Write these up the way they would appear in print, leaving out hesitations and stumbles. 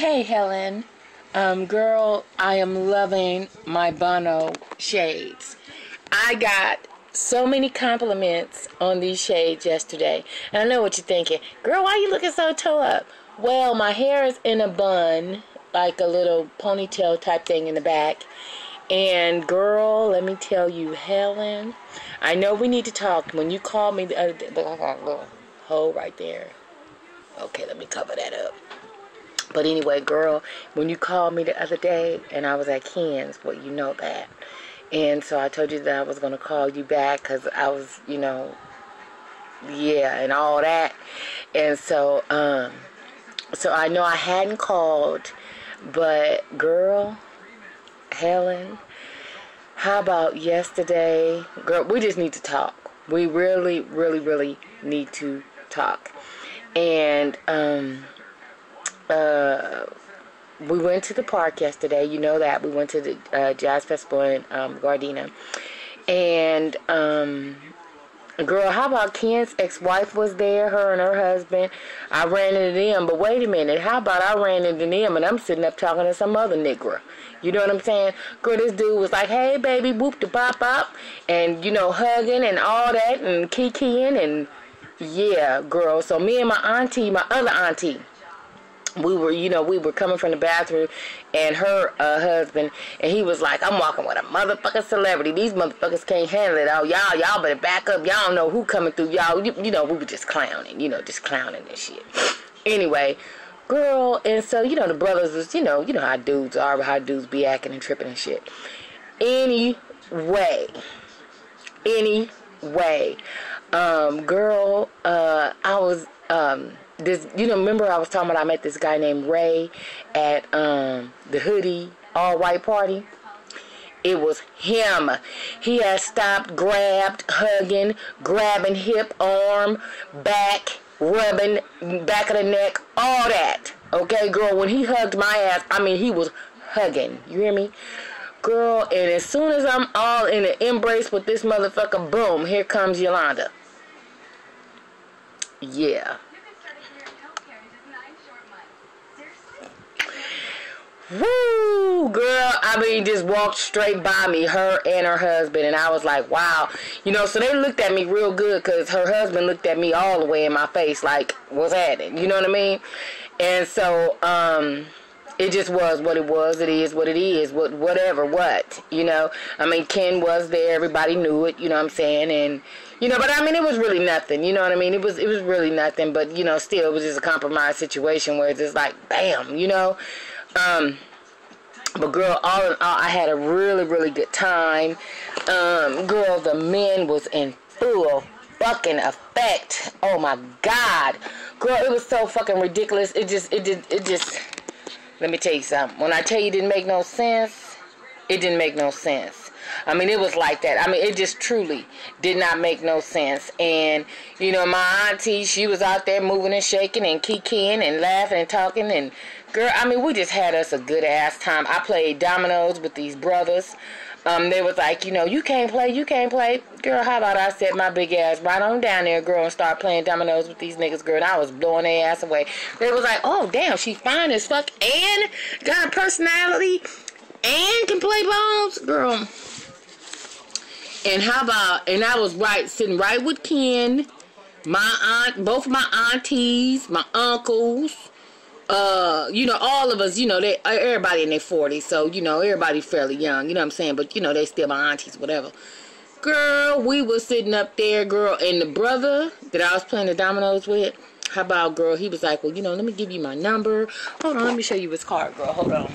Hey Helen, girl, I am loving my Bono shades. I got so many compliments on these shades yesterday. And I know what you're thinking. Girl, why you looking so toe up? Well, my hair is in a bun, like a little ponytail type thing in the back. And girl, let me tell you, Helen, I know we need to talk. When you called me the other day, look, I got a little hole right there. Okay, let me cover that up. But anyway, girl, when you called me the other day and I was at Ken's, well, you know that. And so I told you that I was going to call you back because I was, yeah, and all that. And so, so I know I hadn't called, but girl, Helen, how about yesterday? Girl, we just need to talk. We really, really, really need to talk. And, we went to the park yesterday. You know that. We went to the Jazz Festival in Gardena. And, girl, how about Ken's ex-wife was there, her and her husband. I ran into them, but wait a minute. How about I ran into them and I'm sitting up talking to some other nigger? You know what I'm saying? Girl, this dude was like, hey, baby, whoop the pop up. And, hugging and all that and kikiing and, yeah, girl. So me and my other auntie, we were coming from the bathroom, and her husband, and he was like, I'm walking with a motherfucking celebrity. These motherfuckers can't handle it. Oh, y'all better back up. Y'all don't know who coming through. Y'all, we were just clowning, just clowning and shit. Anyway, girl, and so, the brothers was, you know how dudes are, how dudes be acting and tripping and shit. Anyway, girl, I was, remember I was talking about I met this guy named Ray at the hoodie all white party? It was him. He had stopped, grabbed, hugging, grabbing hip, arm, back, rubbing, back of the neck, all that. Okay, girl, when he hugged my ass, he was hugging. You hear me? Girl, and as soon as I'm all in an embrace with this motherfucker, boom, here comes Yolanda. Yeah. Woo, girl, just walked straight by me, her and her husband, and I was like, wow. So they looked at me real good because her husband looked at me all the way in my face like, what's happening? You know what I mean? And so, it just was what it was. It is what it is. Whatever, Ken was there. Everybody knew it, you know what I'm saying? And, but it was really nothing. You know what I mean? It was really nothing, but, still, it was just a compromised situation where it's just like, bam, but girl, all in all, I had a really, really good time. Girl, the men was in full fucking effect. Oh my God. Girl, it was so fucking ridiculous. It just, let me tell you something. When I tell you it didn't make no sense, it didn't make no sense. It was like that. It just truly did not make no sense. And, my auntie, she was out there moving and shaking and kikiing and laughing and talking. And, girl, we just had us a good ass time. I played dominoes with these brothers. They was like, you can't play. Girl, how about I set my big ass right on down there, girl, and start playing dominoes with these niggas, girl. And I was blowing their ass away. They was like, oh, damn, she fine as fuck and got a personality and can play bones, girl. And how about, and I was sitting right with Ken, my aunt, both my aunties, my uncles, all of us, everybody in their 40s, so, everybody fairly young, you know what I'm saying, but, they still my aunties, whatever. Girl, we was sitting up there, girl, and the brother that I was playing the dominoes with, how about, girl, he was like, well, let me give you my number. Hold on, let me show you his card, girl, hold on.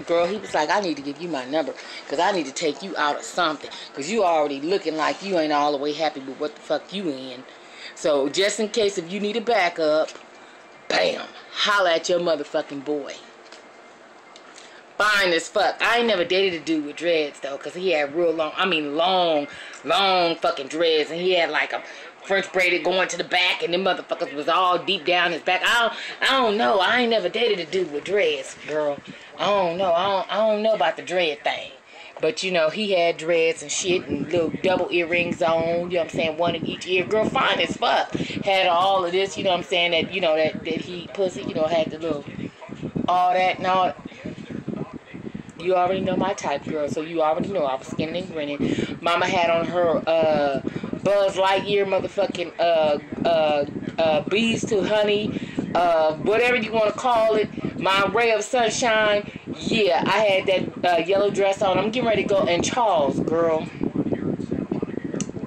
Girl, he was like, I need to give you my number because I need to take you out of something because you already looking like you ain't all the way happy with what the fuck you in. So, just in case if you need a backup, bam, holla at your motherfucking boy. Fine as fuck. I ain't never dated a dude with dreads, though, because he had real long fucking dreads, and he had like a French braided going to the back, and them motherfuckers was all deep down his back. I don't know. I ain't never dated a dude with dreads, girl. I don't know. I don't know about the dread thing. But, you know, he had dreads and shit and little double earrings on, you know what I'm saying, one in each ear. Girl, fine as fuck. Had all of this, you know what I'm saying, that, you know, that he pussy, you know, had the little, all that and all. You already know my type, girl, so you already know I was skinning and grinning. Mama had on her, Buzz Lightyear motherfucking, bees to honey, whatever you want to call it, my ray of sunshine. Yeah, I had that yellow dress on. I'm getting ready to go. And Charles, girl.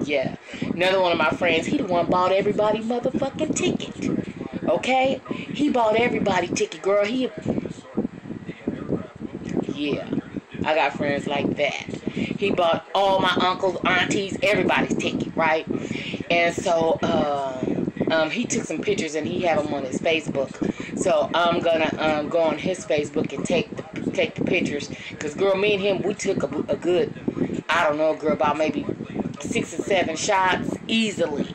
Yeah. Another one of my friends, he the one bought everybody motherfucking ticket. Okay? He bought everybody ticket, girl. Yeah. I got friends like that. He bought all my uncles, aunties, everybody's ticket, right? And so, he took some pictures and he had them on his Facebook. So I'm gonna go on his Facebook and take the pictures. Cause girl, me and him, we took a good, I don't know, girl, about maybe 6 or 7 shots easily.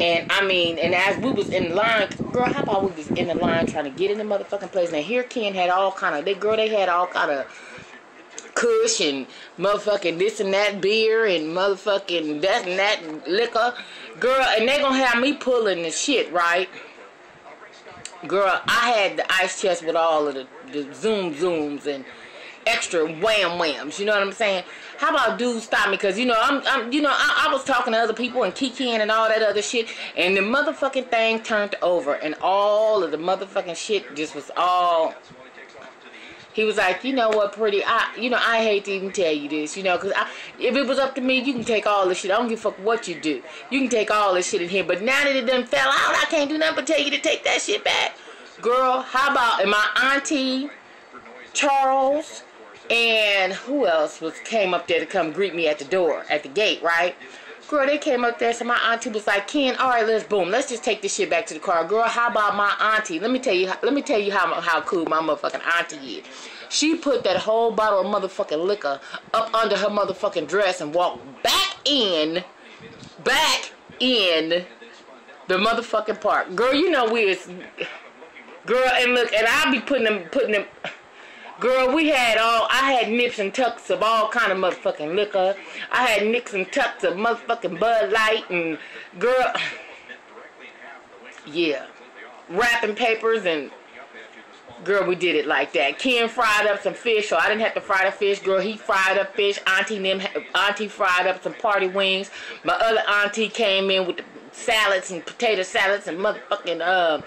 And I mean, and as we was in line, girl, how about we was in the line trying to get in the motherfucking place? Now here Ken had all kind of, they had all kind of kush and motherfucking this and that beer and motherfucking that and that liquor. Girl, and they gonna have me pulling the shit, right? Girl, I had the ice chest with all of the zooms and extra whams, you know what I'm saying? How about dudes stop me? Cause you know, I was talking to other people and kikiing and all that other shit, and the motherfucking thing turned over and all of the motherfucking shit just was all. He was like, you know what, pretty, I hate to even tell you this, you know, because if it was up to me, you can take all this shit. I don't give a fuck what you do. You can take all this shit in here. But now that it done fell out, I can't do nothing but tell you to take that shit back. Girl, how about, and my auntie, Charles, and who else came up there to come greet me at the door, at the gate, right? Girl, they came up there, so my auntie was like, Ken, all right, let's just take this shit back to the car. Girl, how about my auntie? Let me tell you how cool my motherfucking auntie is. She put that whole bottle of motherfucking liquor up under her motherfucking dress and walked back in the motherfucking park. Girl, you know girl, and look, and I'll be putting them. Girl, I had nips and tucks of all kind of motherfucking liquor. I had nips and tucks of motherfucking Bud Light and, girl, yeah, wrapping papers and, girl, we did it like that. Ken fried up some fish, so I didn't have to fry the fish. Girl, he fried up fish. Auntie fried up some party wings. My other auntie came in with the salads and potato salads and motherfucking,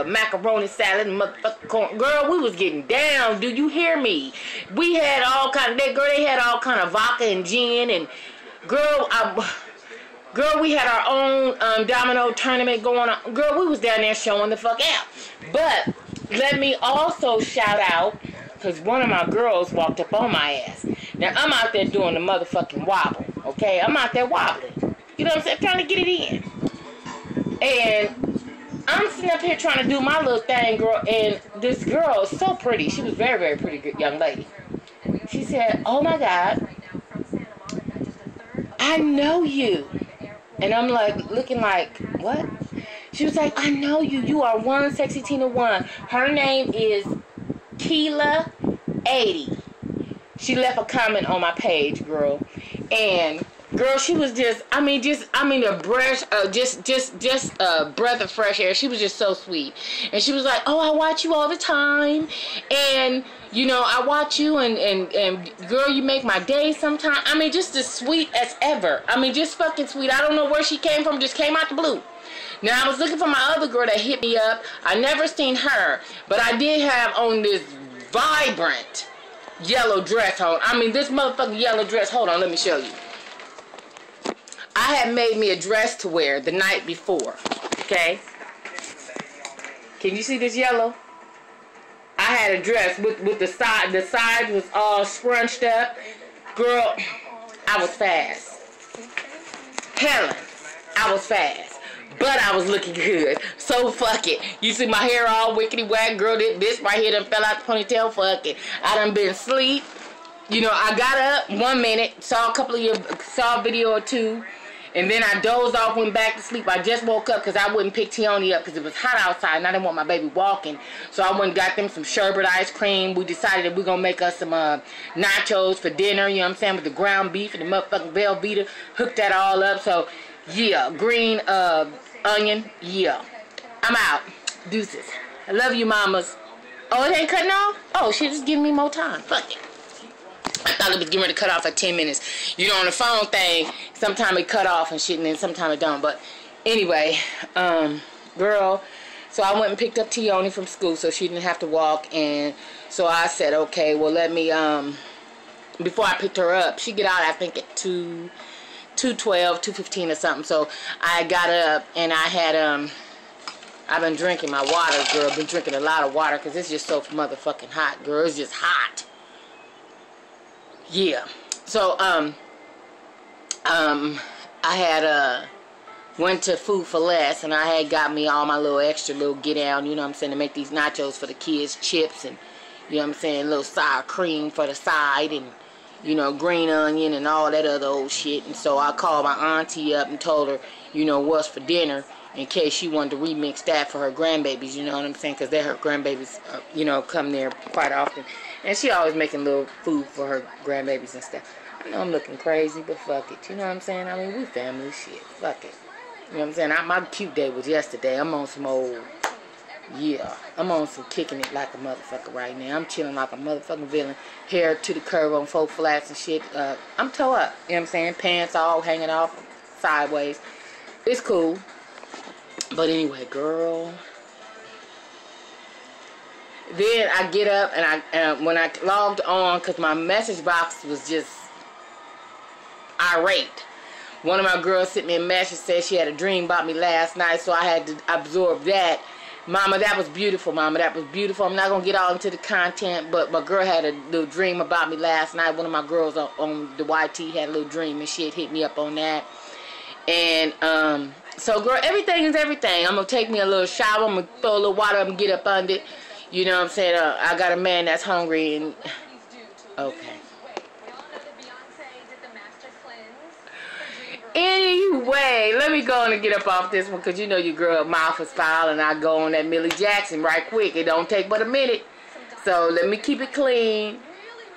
macaroni salad and motherfucking corn. Girl, we was getting down. Do you hear me? We had all kind of, they had all kind of vodka and gin and girl, we had our own domino tournament going on. Girl, we was down there showing the fuck out. But let me also shout out, because one of my girls walked up on my ass. Now I'm out there doing the motherfucking wobble. Okay, I'm out there wobbling. You know what I'm saying? Trying to get it in. And I'm sitting up here trying to do my little thing, girl, and this girl is so pretty. She was very, very pretty good young lady. She said, oh my God, I know you. And I'm like, looking like, what? She was like, I know you. You are one sexy Tina one. Her name is Keela80. She left a comment on my page, girl. And girl, she was a breath of fresh air. She was just so sweet. And she was like, oh, I watch you all the time. And, you know, I watch you and girl, you make my day sometime. I mean, just as sweet as ever. I mean, just fucking sweet. I don't know where she came from. Just came out the blue. Now, I was looking for my other girl that hit me up. I never seen her. But I did have on this vibrant yellow dress on. I mean, this motherfucking yellow dress. Hold on, let me show you. I had made me a dress to wear the night before, okay? Can you see this yellow? I had a dress with the side was all scrunched up. Girl, I was fast. Helen, I was fast. But I was looking good. So fuck it. You see my hair all wickety whack, girl. This right here done fell out the ponytail. Fuck it. I done been asleep. You know, I got up 1 minute, saw a video or two, And then I dozed off, went back to sleep. I just woke up because I wouldn't pick Tioni up because it was hot outside and I didn't want my baby walking. So I went and got them some sherbet ice cream. We decided that we're going to make us some nachos for dinner, you know what I'm saying, with the ground beef and the motherfucking Velveeta. Hooked that all up. So, yeah, green onion, yeah. I'm out. Deuces. I love you, mamas. Oh, it ain't cutting off? Oh, shit, just giving me more time. Fuck it. I thought it was getting ready to cut off at 10 minutes. You know, on the phone thing, sometimes it cut off and shit, and then sometimes it don't. But anyway, girl, so I went and picked up Tioni from school so she didn't have to walk. And so I said, okay, well, let me, before I picked her up, she get out, I think, at 2:12, 2:15 or something. So I got up and I had, I've been drinking my water, girl. Been drinking a lot of water because it's just so motherfucking hot, girl. It's just hot. Yeah. So, I had, went to Food for Less, and I had got me all my little extra little get down, you know what I'm saying, to make these nachos for the kids, chips, and, you know what I'm saying, little sour cream for the side, and, you know, green onion, and all that other old shit. And so I called my auntie up and told her, you know, what's for dinner, in case she wanted to remix that for her grandbabies, you know what I'm saying, because they're her grandbabies, you know, come there quite often. And she always making little food for her grandbabies and stuff. I know I'm looking crazy, but fuck it. You know what I'm saying? I mean, we family shit. Fuck it. You know what I'm saying? My cute day was yesterday. I'm on some old, yeah. I'm on some kicking it like a motherfucker right now. I'm chilling like a motherfucking villain. Hair to the curve on 4 flats and shit. I'm toe up. You know what I'm saying? Pants all hanging off sideways. It's cool. But anyway, girl. Then I get up and when I logged on, because my message box was just irate. One of my girls sent me a message, said she had a dream about me last night, so I had to absorb that. Mama, that was beautiful, Mama. That was beautiful. I'm not going to get all into the content, but my girl had a little dream about me last night. One of my girls on the YT had a little dream, and she had hit me up on that. And, so, girl, everything is everything. I'm going to take me a little shower. I'm going to throw a little water up and get up under it. You know what I'm saying? I got a man that's hungry and... Okay. Anyway, let me go on and get up off this one because you know your girl mouth is foul and I go on that Millie Jackson right quick. It don't take but a minute. So let me keep it clean.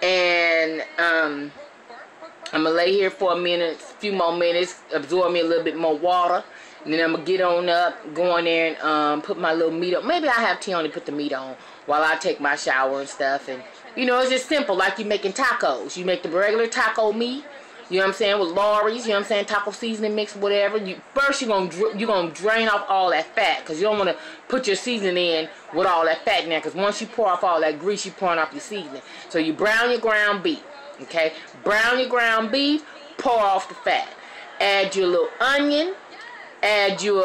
And I'm going to lay here for a few more minutes, absorb me a little bit more water. And then I'm going to get on up, go in there and put my little meat on. Maybe I have Tioni put the meat on while I take my shower and stuff. And, you know, it's just simple, like you making tacos. You make the regular taco meat, you know what I'm saying, with Lawry's, you know what I'm saying, taco seasoning mix, whatever. First, you're gonna drain off all that fat because you don't want to put your seasoning in with all that fat in there because once you pour off all that grease, you're pouring off your seasoning. So you brown your ground beef, okay? Brown your ground beef, pour off the fat. Add your little onion. Add your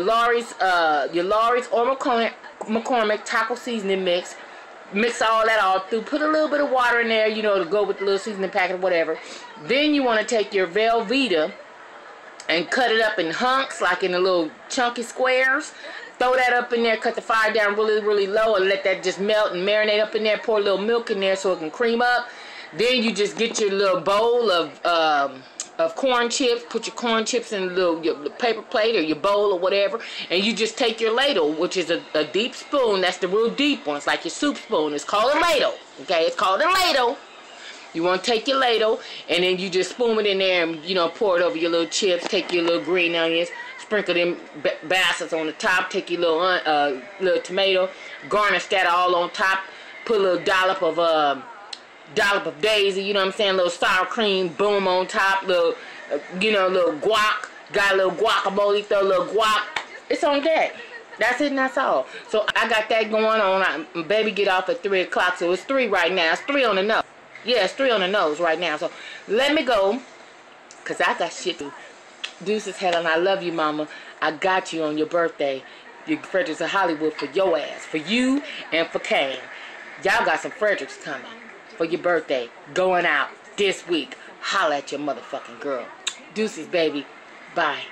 Lawry's or McCormick taco seasoning mix. Mix all that all through. Put a little bit of water in there, you know, to go with the little seasoning packet or whatever. Then you want to take your Velveeta and cut it up in hunks, like in the little chunky squares. Throw that up in there. Cut the fire down really, really low and let that just melt and marinate up in there. Pour a little milk in there so it can cream up. Then you just get your little bowl of corn chips, put your corn chips in your paper plate or your bowl or whatever, and you just take your ladle, which is a deep spoon. That's the real deep one. It's like your soup spoon. It's called a ladle. Okay, it's called a ladle. You want to take your ladle, and then you just spoon it in there and, you know, pour it over your little chips. Take your little green onions, sprinkle them bastards on the top. Take your little tomato, garnish that all on top. Put a little dollop of daisy, you know what I'm saying, little sour cream, boom on top, little, you know, little guac, got a little guacamole, throw a little guac, it's on deck. That's it and that's all. So I got that going on. Baby get off at 3 o'clock, so it's 3 right now. It's 3 on the nose. Yeah, it's 3 on the nose right now. So let me go, because I got shit to do. Deuces, Helen, I love you, Mama. I got you on your birthday. Your Fredericks of Hollywood for your ass, for you and for Kane. Y'all got some Fredericks coming for your birthday, going out this week. Holla at your motherfucking girl. Deuces, baby. Bye.